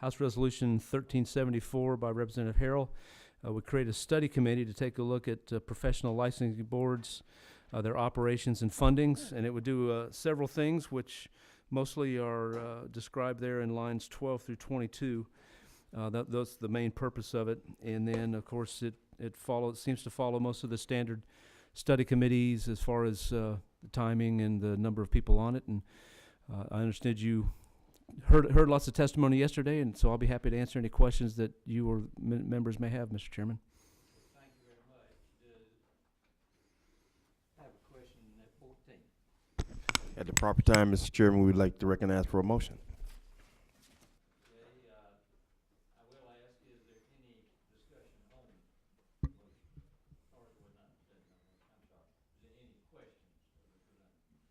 House Resolution 1374 by Representative Harrell would create a study committee to take a look at professional licensing boards, their operations and fundings, and it would do several things, which mostly are described there in lines 12 through 22. That's the main purpose of it. And then, of course, it seems to follow most of the standard study committees as far as the timing and the number of people on it. And I understood you heard lots of testimony yesterday, and so I'll be happy to answer any questions that you or members may have, Mr. Chairman. Thank you very much. I have a question at 14. At the proper time, Mr. Chairman, we would like to recognize for a motion. Okay, I will ask, is there any discussion on the motion? Or we're not, I'm sorry. Is there any questions of the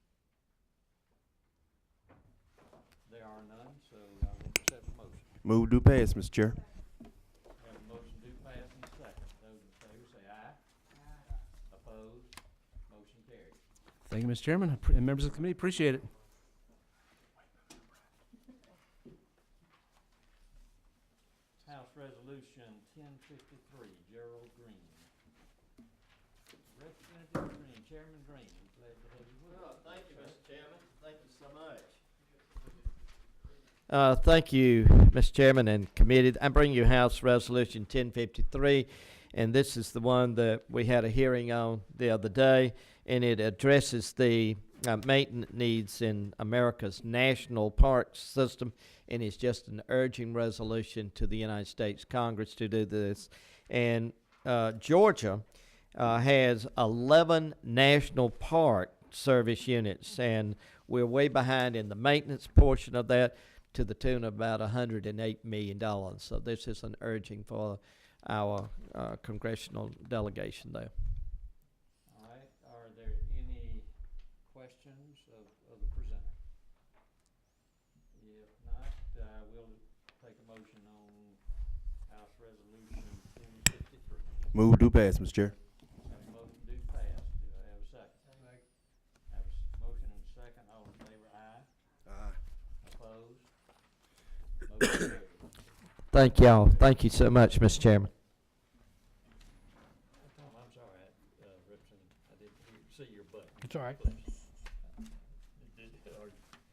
presenter? There are none, so I will accept the motion. Move to pass, Mr. Chair. Have a motion to pass in second. Those in favor say aye. Aye. Opposed? Motion carries. Thank you, Mr. Chairman, and members of the committee. Appreciate it. House Resolution 1053, Gerald Green. Representative Green, Chairman Green, I'm glad to have you with us. Thank you, Mr. Chairman. Thank you so much. Thank you, Mr. Chairman and committee. I'm bringing you House Resolution 1053, and this is the one that we had a hearing on the other day, and it addresses the maintenance needs in America's national park system, and it's just an urging resolution to the United States Congress to do this. And Georgia has 11 national park service units, and we're way behind in the maintenance portion of that, to the tune of about $108 million. So this is an urging for our congressional delegation there. All right, are there any questions of the presenter? If not, we'll take a motion on House Resolution 1053. Move to pass, Mr. Chair. Have a motion to pass. Do I have a second? Have a motion and a second. All in favor, aye. Aye. Opposed? Motion carries. Thank y'all. Thank you so much, Mr. Chairman. Tom, I'm sorry, Representative, I didn't see your button. It's all right. Are-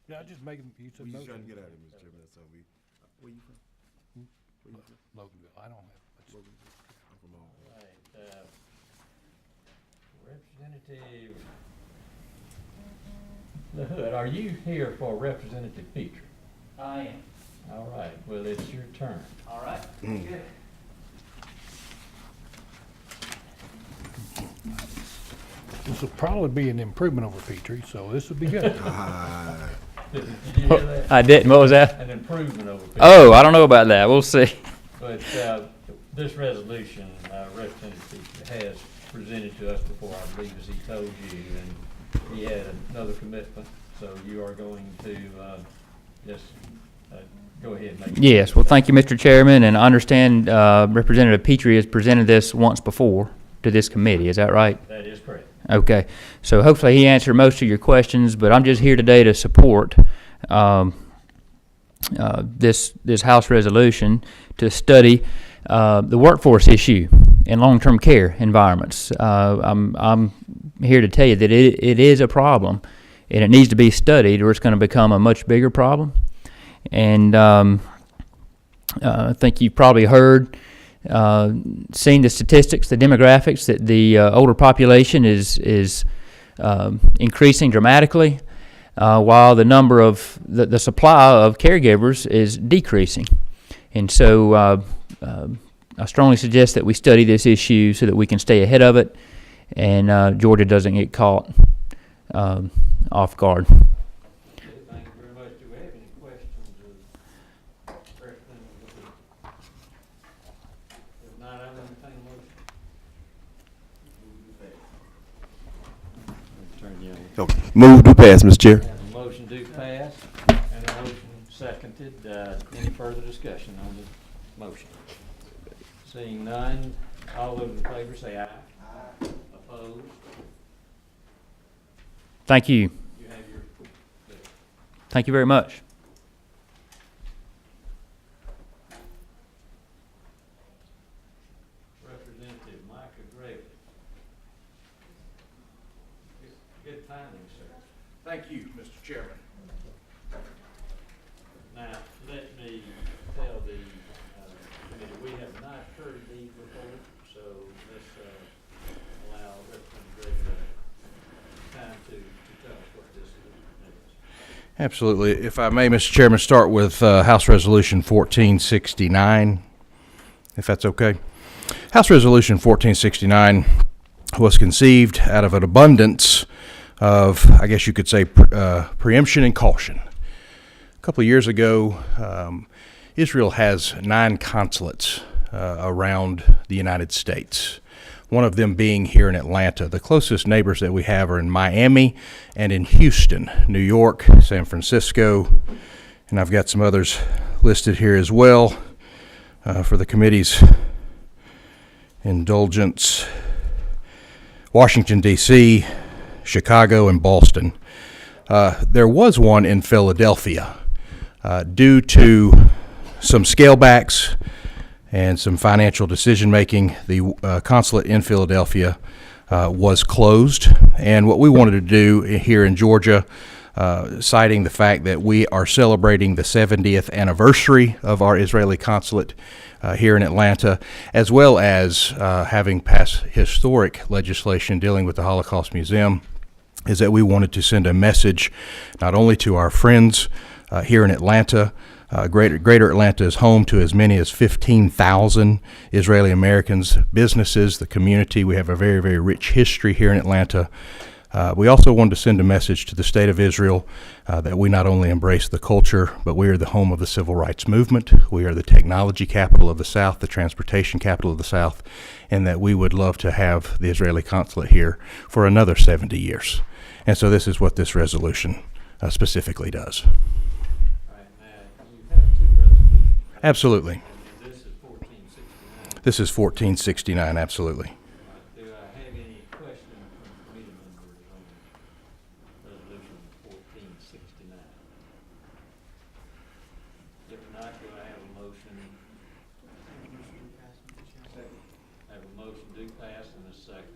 Yeah, I just making, you said motion. at it, Mr. Chairman. That's all we. Where you from? Loganville, I don't have, I'm from All right, Representative LaHood, are you here for Representative Petrie? I am. All right, well, it's your turn. All right. Good. this will probably be an improvement over Petrie, so this will be good. Did you hear that? I didn't. What was that? An improvement over Petrie. Oh, I don't know about that. We'll see. But this resolution, Representative Petrie has presented to us before, I believe, as he told you, and he had another commitment, so you are going to just go ahead and make. Yes. Well, thank you, Mr. Chairman, and I understand Representative Petrie has presented this once before to this committee. Is that right? That is correct. Okay. So hopefully he answered most of your questions, but I'm just here today to support this House resolution to study the workforce issue in long-term care environments. I'm here to tell you that it is a problem, and it needs to be studied, or it's going to become a much bigger problem. And I think you've probably heard, seen the statistics, the demographics, that the older population is increasing dramatically, while the number of the supply of caregivers is decreasing. And so I strongly suggest that we study this issue so that we can stay ahead of it, and Georgia doesn't get caught off guard. Thank you very much. Do we have any questions of Representative LaHood? If not, I'll entertain a motion. Turn you on. Okay. Move to pass, Mr. Chair. Have a motion to pass and a motion seconded. Any further discussion on the motion? Seeing none, all those in favor say aye. Aye. Opposed? Thank you. You have your. Thank you very much. Thank you, Mr. Chairman. Now, let me tell the committee, we have not heard these before, so let's allow Representative Gregg time to tell us what this is. Absolutely. If I may, Mr. Chairman, start with House Resolution 1469, if that's okay. House Resolution 1469 was conceived out of an abundance of, I guess you could say, preemption and caution. A couple of years ago, Israel has 9 consulates around the United States, one of them being here in Atlanta. The closest neighbors that we have are in Miami and in Houston, New York, San Francisco, and I've got some others listed here as well for the committee's indulgence. Washington, D.C., Chicago, and Boston. There was one in Philadelphia. Due to some scalebacks and some financial decision-making, the consulate in Philadelphia was closed. And what we wanted to do here in Georgia, citing the fact that we are celebrating the 70th anniversary of our Israeli consulate here in Atlanta, as well as having passed historic legislation dealing with the Holocaust Museum, is that we wanted to send a message not only to our friends here in Atlanta. Greater Atlanta is home to as many as 15,000 Israeli Americans, businesses, the community. We have a very, very rich history here in Atlanta. We also wanted to send a message to the state of Israel that we not only embrace the culture, but we are the home of the civil rights movement. We are the technology capital of the South, the transportation capital of the South, and that we would love to have the Israeli consulate here for another 70 years. And so this is what this resolution specifically does. All right, now, you have 2 resolutions. Absolutely. And this is 1469. This is 1469, absolutely. Do I have any questions from committee members on resolution 1469? If not, do I have a motion? I have a motion to pass and a second.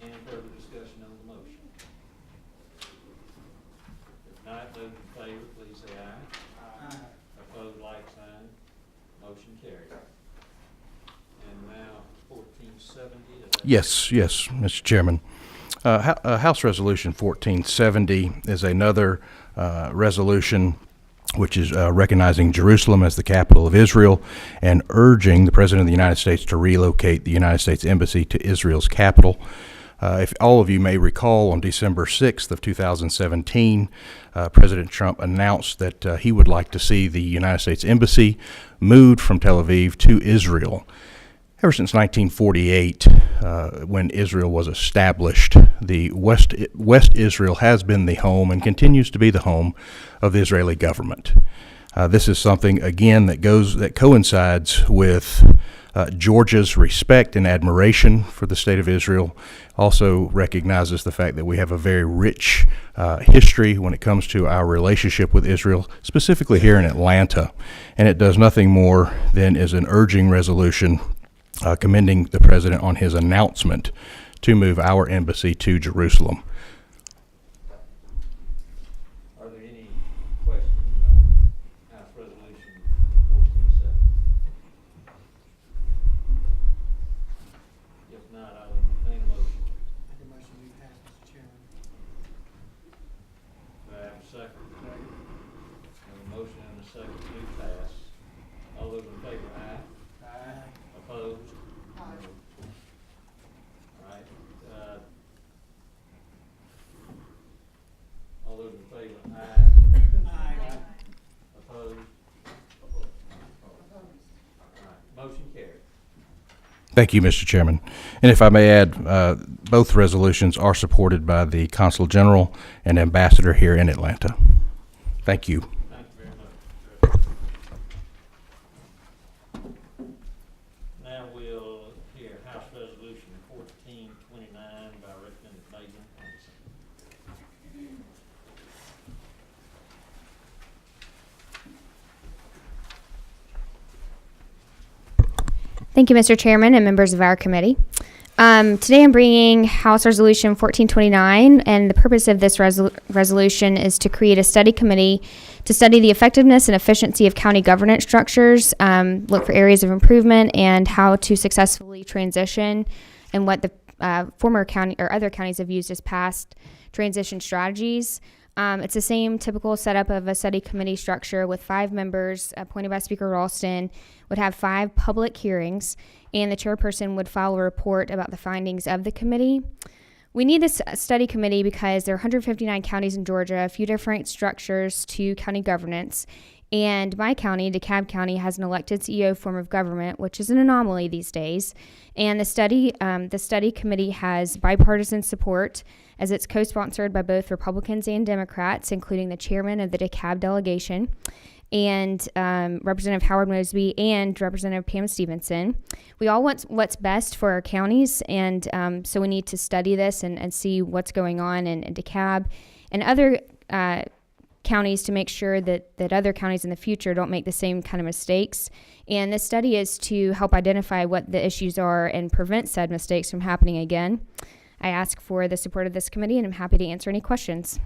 Any further discussion on the motion? If not, those in favor, please say aye. Aye. Opposed, like sign. Motion carried. And now 1470. Yes, Mr. Chairman. House Resolution 1470 is another resolution which is recognizing Jerusalem as the capital of Israel and urging the President of the United States to relocate the United States Embassy to Israel's capital. If all of you may recall, on December 6th of 2017, President Trump announced that he would like to see the United States Embassy moved from Tel Aviv to Israel. Ever since 1948, when Israel was established, the West Israel has been the home and continues to be the home of the Israeli government. This is something, again, that coincides with Georgia's respect and admiration for the state of Israel. Also recognizes the fact that we have a very rich history when it comes to our relationship with Israel, specifically here in Atlanta. And it does nothing more than is an urging resolution commending the president on his announcement to move our embassy to Jerusalem. Are there any questions on House Resolution 1470? If not, I'll entertain a motion. Make a motion we pass, Mr. Chairman. Do I have a second? Second. Have a motion and a second to pass. All those in favor, aye. Aye. Opposed? All right. All those in favor, aye. Aye. Opposed? All right. Motion carried. Thank you, Mr. Chairman. And if I may add, both resolutions are supported by the Consul General and Ambassador here in Atlanta. Thank you. Thank you very much. Now we'll hear House Resolution 1429 by Representative Megan Anderson. Thank you, Mr. Chairman and members of our committee. Today I'm bringing House Resolution 1429, and the purpose of this resolution is to create a study committee to study the effectiveness and efficiency of county governance structures, look for areas of improvement, and how to successfully transition, and what the former county or other counties have used as past transition strategies. It's the same typical setup of a study committee structure with 5 members appointed by Speaker Ralston, would have 5 public hearings, and the chairperson would file a report about the findings of the committee. We need this study committee because there are 159 counties in Georgia, a few different structures to county governance, and my county, DeKalb County, has an elected CEO form of government, which is an anomaly these days. And the study committee has bipartisan support, as it's co-sponsored by both Republicans and Democrats, including the chairman of the DeKalb delegation, and Representative Howard Mosby and Representative Pam Stevenson. We all want what's best for our counties, and so we need to study this and see what's going on in DeKalb and other counties to make sure that other counties in the future don't make the same kind of mistakes. And this study is to help identify what the issues are and prevent said mistakes from happening again. I ask for the support of this committee, and I'm happy to answer any questions.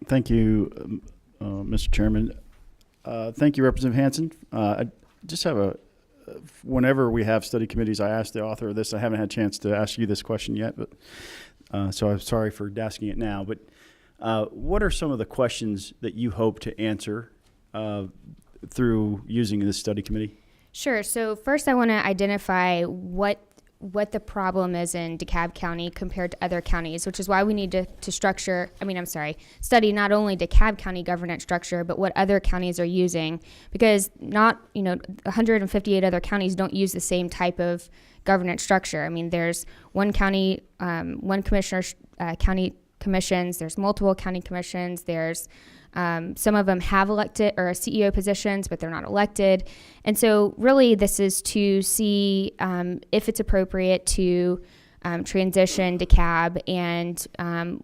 Thank you, Mr. Chairman. Thank you, Representative Hansen. I just have whenever we have study committees, I ask the author of this. I haven't had a chance to ask you this question yet, but so I'm sorry for asking it now. But what are some of the questions that you hope to answer through using this study committee? Sure. So first I want to identify what the problem is in DeKalb County compared to other counties, which is why we need to study not only DeKalb County governance structure, but what other counties are using, because 158 other counties don't use the same type of governance structure. I mean, there's one county, one commissioner, county commissions, there's multiple county commissions, there's some of them have elected or CEO positions, but they're not elected. And so really this is to see if it's appropriate to transition DeKalb, and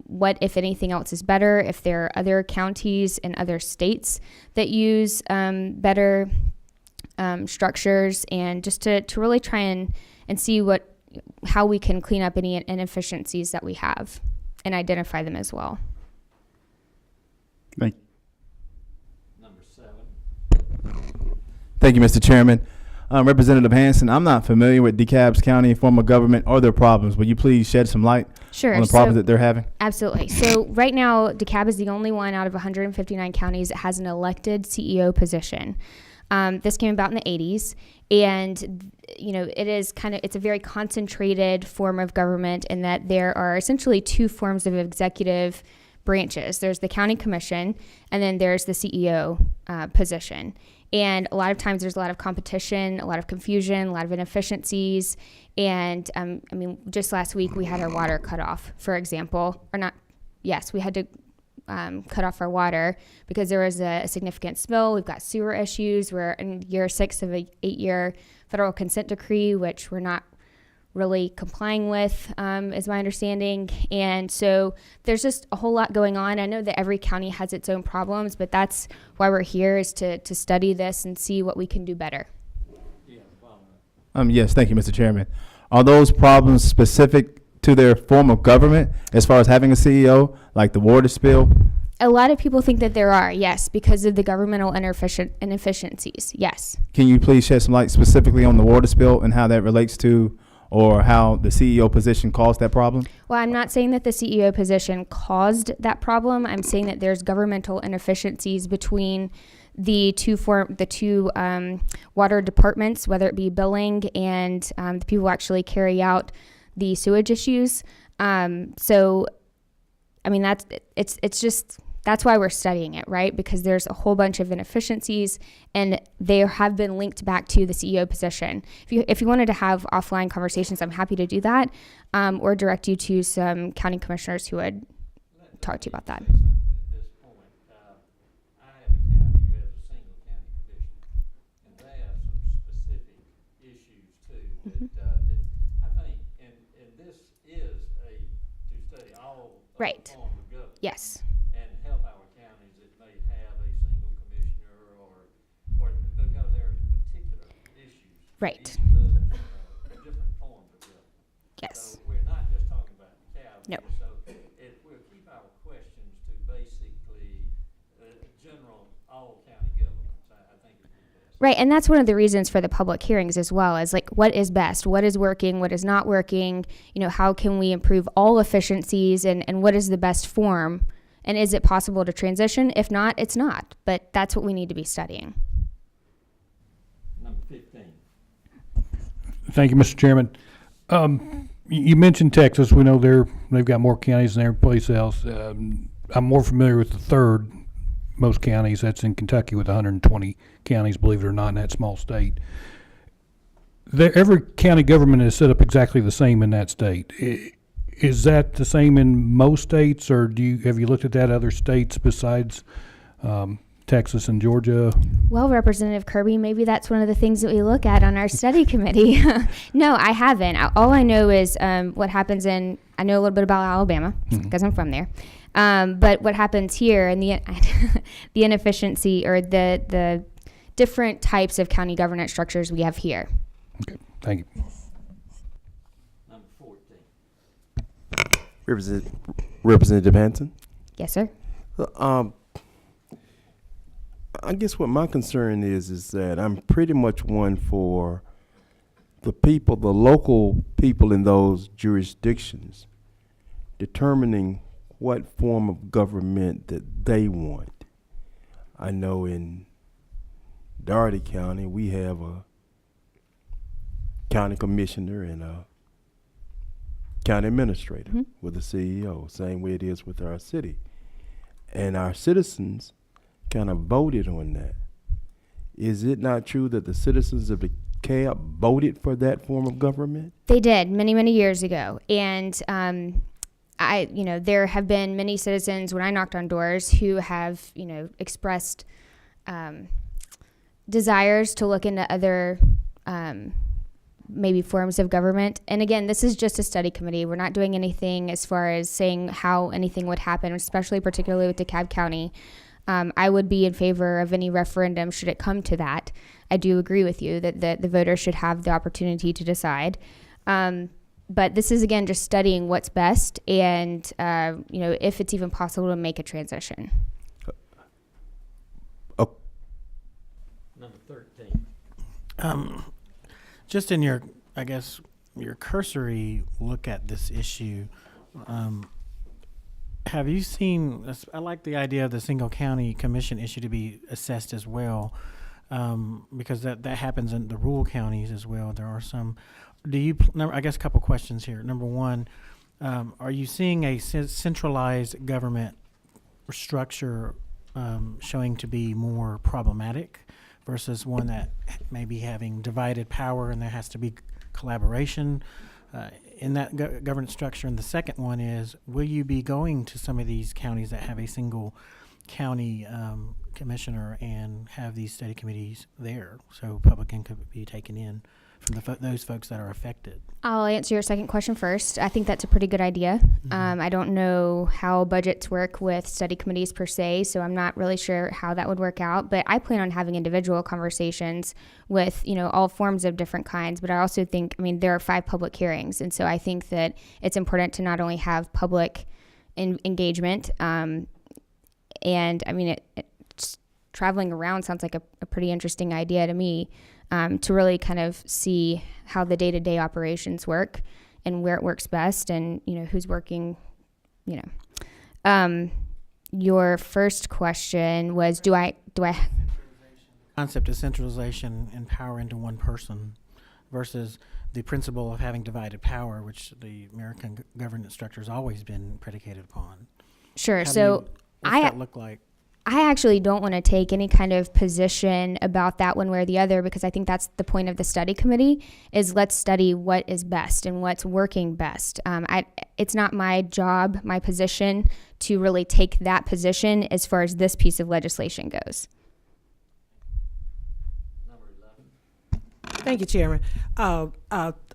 what, if anything else, is better, if there are other counties and other states that use better structures, and just to really try and see how we can clean up any inefficiencies that we have and identify them as well. Thank you. Number 7. Thank you, Mr. Chairman. Representative Hansen, I'm not familiar with DeKalb County form of government or their problems. Will you please shed some light Sure. on the problems that they're having? Absolutely. So right now, DeKalb is the only one out of 159 counties that has an elected CEO position. This came about in the 80s, and it's a very concentrated form of government in that there are essentially 2 forms of executive branches. There's the county commission, and then there's the CEO position. And a lot of times there's a lot of competition, a lot of confusion, a lot of inefficiencies. And just last week we had our water cut off, for example, we had to cut off our water because there was a significant spill. We've got sewer issues. We're in year 6 of a 8-year federal consent decree, which we're not really complying with, is my understanding. And so there's just a whole lot going on. I know that every county has its own problems, but that's why we're here, is to study this and see what we can do better. Yes, thank you, Mr. Chairman. Are those problems specific to their form of government as far as having a CEO, like the water spill? A lot of people think that there are, yes, because of the governmental inefficiencies, yes. Can you please shed some light specifically on the water spill and how that relates to, or how the CEO position caused that problem? Well, I'm not saying that the CEO position caused that problem. I'm saying that there's governmental inefficiencies between the two water departments, whether it be billing and the people who actually carry out the sewage issues. That's why we're studying it, right? Because there's a whole bunch of inefficiencies, and they have been linked back to the CEO position. If you wanted to have offline conversations, I'm happy to do that, or direct you to some county commissioners who would talk to you about that. At this point, I have a county who has a single county commissioner, and they have some specific issues too that I think, and this is to study all Right. forms of government. Yes. And help our counties that may have a single commissioner or because there are particular issues Right. each of those, different forms of government. Yes. So we're not just talking about the county. No. So we'll keep our questions to basically general all county governments. I think it'd be best. Right, and that's one of the reasons for the public hearings as well, is like what is best, what is working, what is not working, how can we improve all efficiencies, and what is the best form, and is it possible to transition? If not, it's not, but that's what we need to be studying. Number 15. Thank you, Mr. Chairman. You mentioned Texas. We know they've got more counties than every place else. I'm more familiar with the third most counties. That's in Kentucky with 120 counties, believe it or not, in that small state. Every county government is set up exactly the same in that state. Is that the same in most states, or have you looked at that other states besides Texas and Georgia? Well, Representative Kirby, maybe that's one of the things that we look at on our study committee. No, I haven't. All I know is what happens I know a little bit about Alabama because I'm from there. But what happens here and the inefficiency or the different types of county governance structures we have here. Okay, thank you. Number 14. Representative Hanson. Yes, sir. I guess what my concern is that I'm pretty much one for the local people in those jurisdictions determining what form of government that they want. I know in Dougherty County we have a county commissioner and a county administrator with a CEO, same way it is with our city. And our citizens kind of voted on that. Is it not true that the citizens of DeKalb voted for that form of government? They did many, many years ago. And there have been many citizens when I knocked on doors who have, expressed desires to look into other maybe forms of government. And again, this is just a study committee. We're not doing anything as far as saying how anything would happen, especially particularly with DeKalb County. I would be in favor of any referendum should it come to that. I do agree with you that the voters should have the opportunity to decide. But this is, again, just studying what's best and, if it's even possible to make a transition. Number 13. Just in your cursory look at this issue, have you seen, I like the idea of the single county commission issue to be assessed as well, because that happens in the rural counties as well. There are some, I guess a couple questions here. Number one, are you seeing a centralized government structure showing to be more problematic versus one that may be having divided power and there has to be collaboration in that governance structure? And the second one is, will you be going to some of these counties that have a single county commissioner and have these study committees there so public input could be taken in from those folks that are affected? I'll answer your second question first. I think that's a pretty good idea. I don't know how budgets work with study committees per se, so I'm not really sure how that would work out. But I plan on having individual conversations with, all forms of different kinds. But I also think, there are 5 public hearings. And so I think that it's important to not only have public engagement, and it's traveling around sounds like a pretty interesting idea to me. To really kind of see how the day-to-day operations work and where it works best and, who's working, Your first question was, do I concept of centralization and power into one person versus the principle of having divided power, which the American governance structure has always been predicated upon. Sure. What's that look like? I actually don't want to take any kind of position about that one way or the other, because I think that's the point of the study committee, is let's study what is best and what's working best. It's not my job, my position, to really take that position as far as this piece of legislation goes. Number 11. Thank you, Chairman.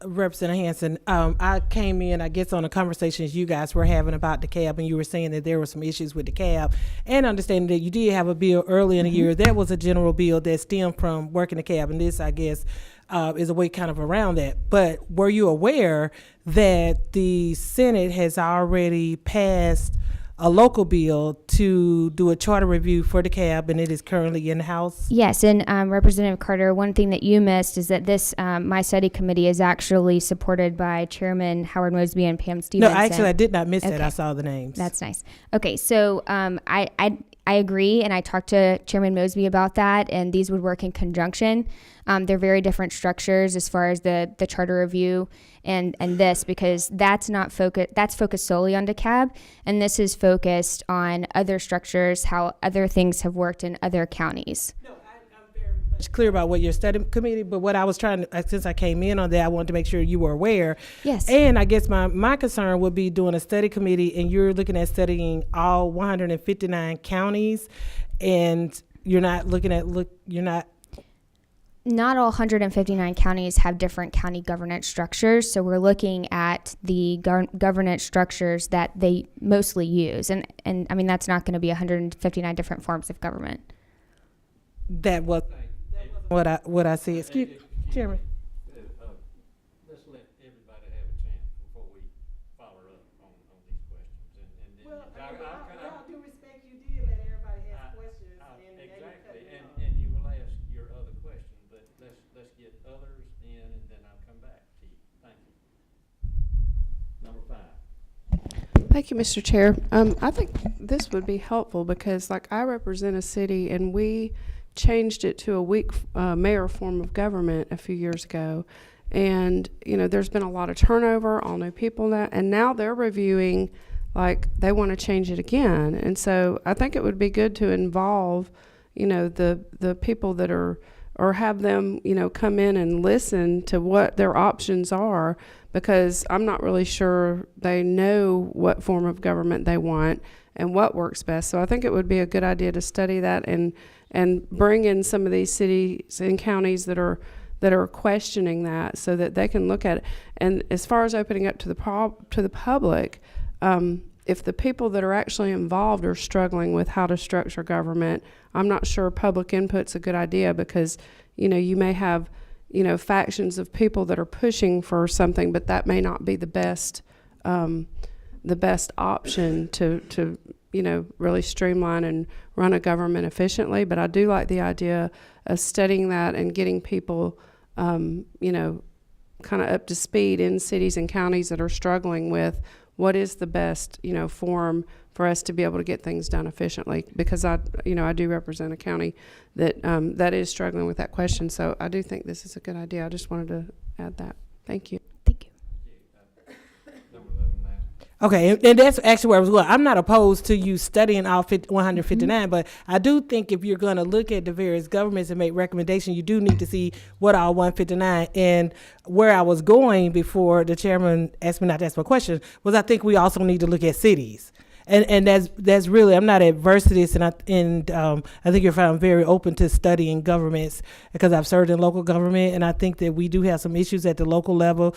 Representative Hanson, I came in, I guess, on the conversations you guys were having about DeKalb, and you were saying that there were some issues with DeKalb, and understanding that you did have a bill early in the year that was a general bill that stemmed from working DeKalb, and this, I guess, is a way kind of around that. But were you aware that the Senate has already passed a local bill to do a charter review for the CAB, and it is currently in the House? Yes, and Representative Carter, one thing that you missed is that this my study committee is actually supported by Chairman Howard Mosby and Pam No, Stevenson. actually, I did not miss that. Okay. I saw the names. That's nice. Okay, so I agree, and I talked to Chairman Mosby about that, and these would work in conjunction. They're very different structures as far as the charter review and this, because that's focused solely on DeKalb, and this is focused on other structures, how other things have worked in other counties. No, I'm very much clear about what your study committee, but what I was trying to, since I came in on that, I wanted to make sure you were aware. Yes. And I guess my concern would be doing a study committee, and you're looking at studying all 159 counties, and you're not looking at, Not all 159 counties have different county governance structures, so we're looking at the governance structures that they mostly use, and I mean that's not going to be 159 different forms of government. that was what I said. Excuse, Chairman. Let's let everybody have a chance before we follow up on these questions. And then Well, due respect, you did let everybody ask questions. exactly, and you will ask your other question, but let's get others in, and then I'll come back to you. Thank you. Number 5. Thank you, Mr. Chair. I think this would be helpful because, like, I represent a city, and we changed it to a weak mayor form of government a few years ago. And, you know, there's been a lot of turnover, all new people now, and now they're reviewing, like, they want to change it again. And so I think it would be good to involve, you know, the people that are, or have them, you know, come in and listen to what their options are, because I'm not really sure they know what form of government they want and what works best. So I think it would be a good idea to study that and bring in some of these cities and counties that are questioning that, so that they can look at it. And as far as opening up to the public, if the people that are actually involved are struggling with how to structure government, I'm not sure public input's a good idea, because, you know, you may have, you know, factions of people that are pushing for something, but that may not be the best option to you know, really streamline and run a government efficiently. But I do like the idea of studying that and getting people, you know, kind of up to speed in cities and counties that are struggling with what is the best, you know, form for us to be able to get things done efficiently. Because I do represent a county that that is struggling with that question. So I do think this is a good idea. I just wanted to add that. Thank you. Thank you. Number 11 now. Okay, and that's actually where I was going. I'm not opposed to you studying all 159, but I do think if you're going to look at the various governments and make recommendations, you do need to see what are 159. And where I was going before the chairman asked me not to ask my question was, I think we also need to look at cities. And that's really, I'm not adverse to this, and I think you're found very open to studying governments, because I've served in local government, and I think that we do have some issues at the local level,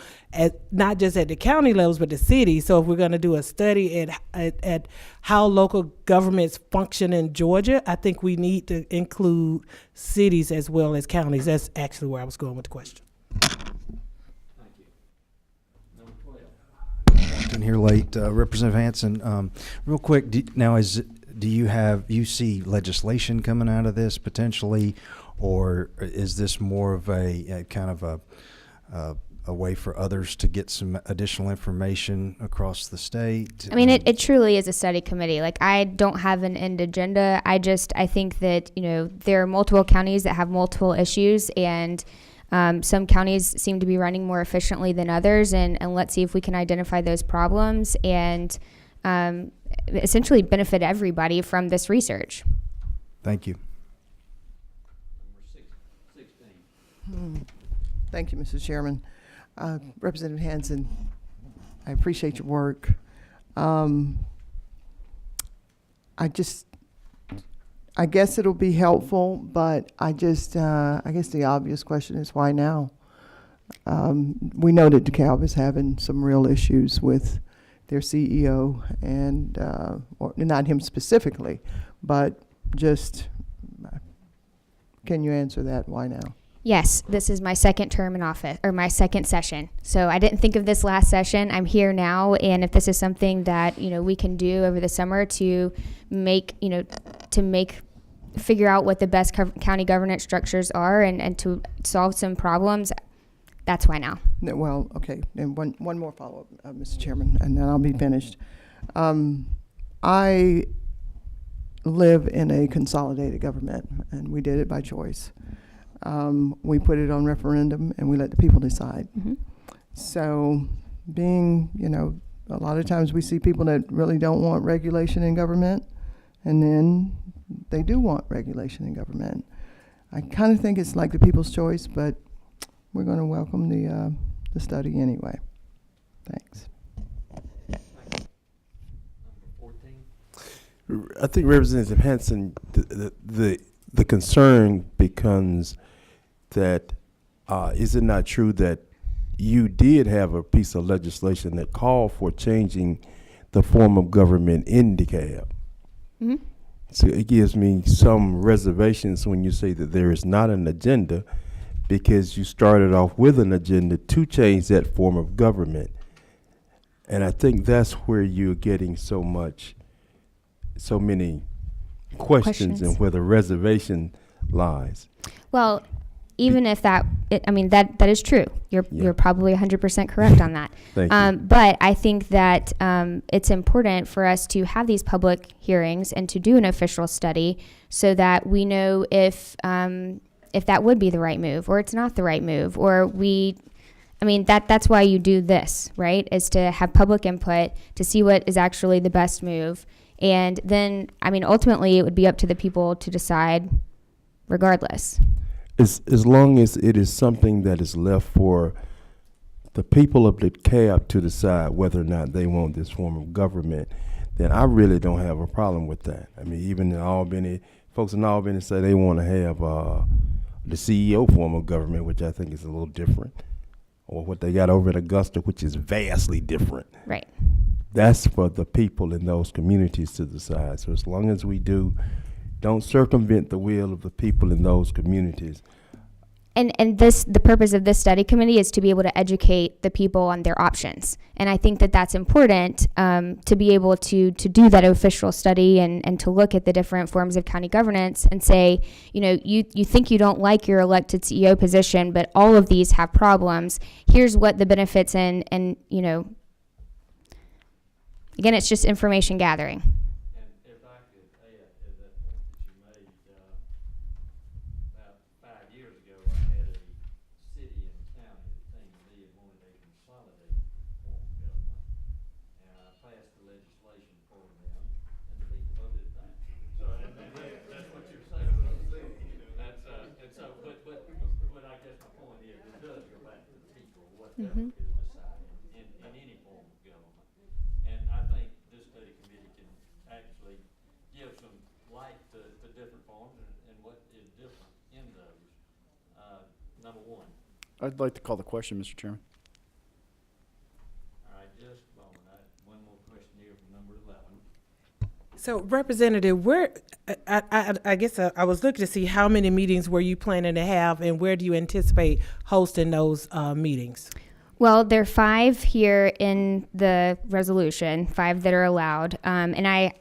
not just at the county levels, but the city. So if we're going to do a study at how local governments function in Georgia, I think we need to include cities as well as counties. That's actually where I was going with the question. Thank you. Number 12. In here late, Representative Hanson. Real quick, do you see legislation coming out of this potentially, or is this more of a kind of a way for others to get some additional information across the state? I mean, it truly is a study committee. Like, I don't have an end agenda. I think that, you know, there are multiple counties that have multiple issues, and some counties seem to be running more efficiently than others, and let's see if we can identify those problems and essentially benefit everybody from this research. Thank you. Number 16. Thank you, Mr. Chairman. Representative Hanson, I appreciate your work. I guess it'll be helpful, but I guess the obvious question is, why now? We know that DeKalb is having some real issues with their CEO, and or not him specifically, but just, can you answer that? Why now? Yes, this is my second term in office, or my second session. So I didn't think of this last session. I'm here now, and if this is something that, we can do over the summer to make, figure out what the best county governance structures are and to solve some problems, that's why now. No, well, okay, and one more follow-up, Mr. Chairman, and then I'll be finished. I live in a consolidated government, and we did it by choice. We put it on referendum, and we let the people decide. Mm-hmm. So being, a lot of times we see people that really don't want regulation in government, and then they do want regulation in government. I kind of think it's like the people's choice, but we're going to welcome the study anyway. Thanks. I think Representative Hanson, the concern becomes that is it not true that you did have a piece of legislation that called for changing the form of government in DeKalb? Mm-hmm. So it gives me some reservations when you say that there is not an agenda, because you started off with an agenda to change that form of government. And I think that's where you're getting so many questions and where the reservation lies. Well, even if that is true. You're probably 100% correct on that. Thank you. But I think that it's important for us to have these public hearings and to do an official study so that we know if that would be the right move or it's not the right move, or that's why you do this, right? Is to have public input to see what is actually the best move. And then, ultimately it would be up to the people to decide regardless. As long as it is something that is left for the people of DeKalb to decide whether or not they want this form of government, then I really don't have a problem with that. Even in Albany, folks in Albany say they want to have the CEO form of government, which I think is a little different, or what they got over at Augusta, which is vastly different. Right. That's for the people in those communities to decide. So as long as we don't circumvent the will of the people in those communities. And the purpose of this study committee is to be able to educate the people on their options. And I think that that's important to be able to do that official study and to look at the different forms of county governance and say, you think you don't like your elected CEO position, but all of these have problems. Here's what the benefits and again, it's just information gathering. Mm-hmm. In any form of government. And I think this study committee can actually give some light to different forms and what is different in those. Number one. I'd like to call the question, Mr. Chairman. All right, just a moment. One more question here from number 11. So, Representative, I guess I was looking to see how many meetings were you planning to have, and where do you anticipate hosting those meetings? Well, there are 5 here in the resolution, 5 that are allowed. And I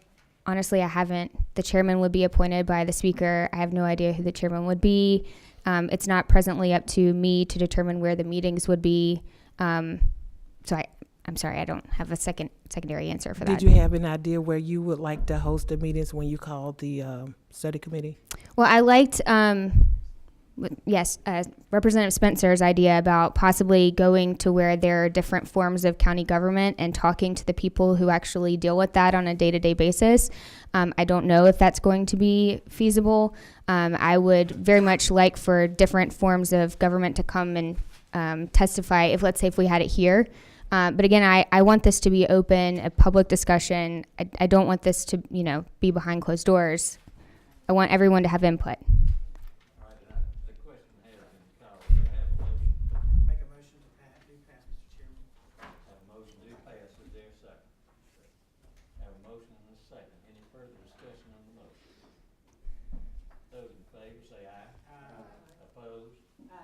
haven't, the chairman would be appointed by the speaker. I have no idea who the chairman would be. It's not presently up to me to determine where the meetings would be. So I'm sorry, I don't have a secondary answer for that. Did you have an idea where you would like to host the meetings when you called the study committee? Well, I liked, Representative Spencer's idea about possibly going to where there are different forms of county government and talking to the people who actually deal with that on a day-to-day basis. I don't know if that's going to be feasible. I would very much like for different forms of government to come and testify, let's say if we had it here. But again, I want this to be open, a public discussion. I don't want this to, be behind closed doors. I want everyone to have input. The question has been called. Do I have a motion? Make a motion to pass, Mr. Chairman. Have a motion to pass. Is there a second? Have a motion and a second. Any further discussion on the motion? Those in favor say aye. Aye. Opposed? Aye.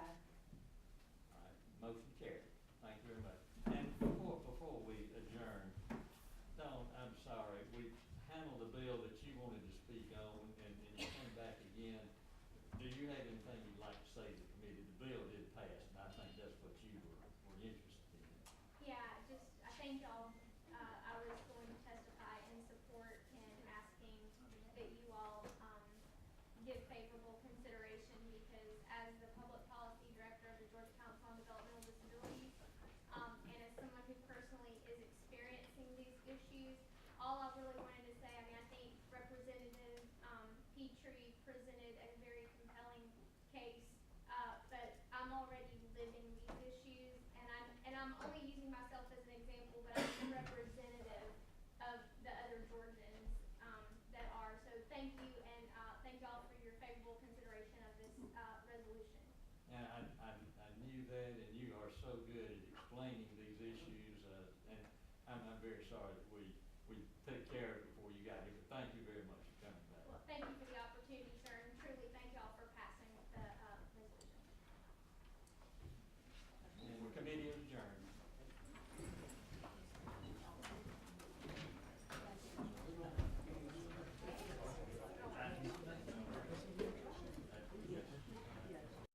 you have anything you'd like to say to the committee? The bill did pass, and I think that's what you were interested in. Yeah, I thank y'all. I was going to testify in support and asking that you all give favorable consideration because as the public policy director of the Georgia Council on Developmental Disabilities, and as someone who personally is experiencing these issues, all I really wanted to say, I mean, I think Representative Petrie presented a very compelling case, but I'm already living these issues, and I'm only using myself as an example, but I'm a representative of the other Georgians that are. So thank you, and thank y'all for your favorable consideration of this resolution. And I knew that, and you are so good at explaining these issues, and I'm very sorry that we took care of it before you got here, but thank you very much for coming back. Well, thank you for the opportunity, sir, and truly thank y'all for passing the resolution. And the committee is adjourned.